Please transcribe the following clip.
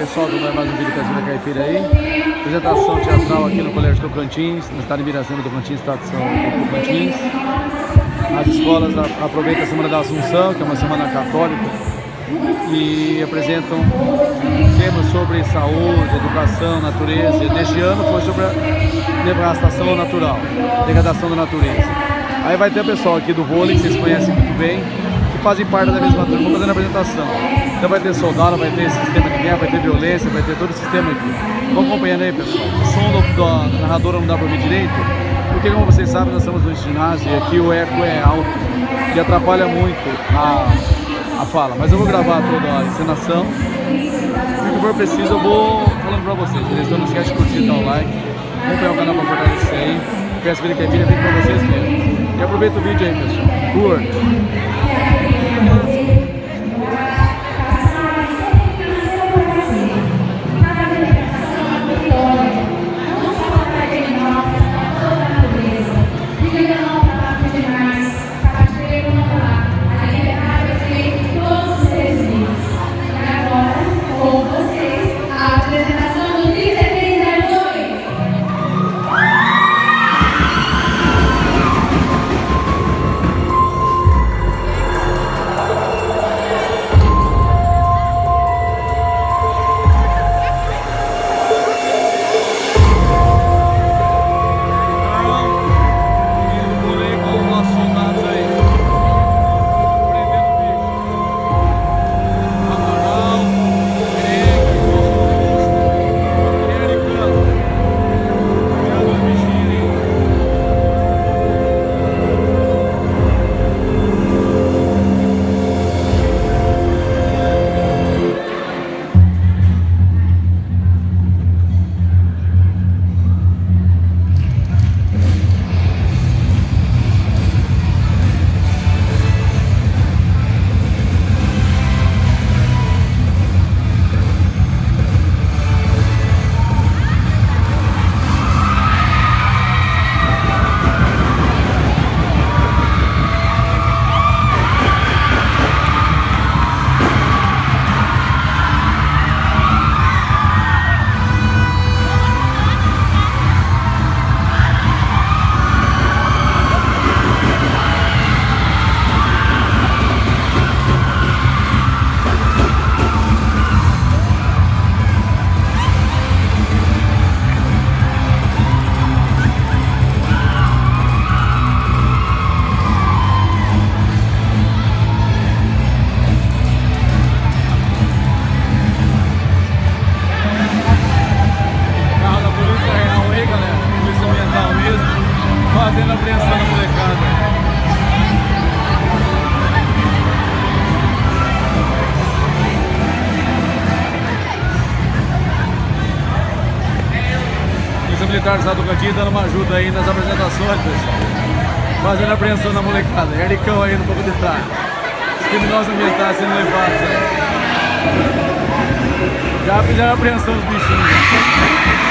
pessoal, do mais um vídeo Casimira Caipira aí. Apresentação teatral aqui no Colégio Tocantins, no estado de Miracema, Tocantins, estado de Tocantins. As escolas aproveitam a Semana da Assunção, que é uma semana católica, e apresentam temas sobre saúde, educação, natureza. E deste ano foi sobre a devastação natural, degradação da natureza. Aí vai ter pessoal aqui do vôlei, que vocês conhecem muito bem, que fazem parte da mesma turma, fazendo a apresentação. Então vai ter soldado, vai ter sistema de guerra, vai ter violência, vai ter todo o sistema aqui. Vão acompanhando aí, pessoal. O som da narradora não dá para ouvir direito, porque como vocês sabem, nós estamos no ginásio e aqui o eco é alto e atrapalha muito a fala. Mas eu vou gravar toda a encenação. Se for preciso, eu vou falando para vocês. Então não esquece de curtir, dar um like, acompanhar o canal para fortalecer aí. Peço que a vídeo fique para vocês mesmos. E aproveita o vídeo aí, pessoal. Curta. Fazendo a apreensão da molecada. Polícia Militar do Estado do Tocantins dando uma ajuda aí nas apresentações, pessoal. Fazendo a apreensão da molecada. Ericão aí no banco de trás. Os criminosos ambientais sendo levados aí. Já fizeram a apreensão dos bichinhos.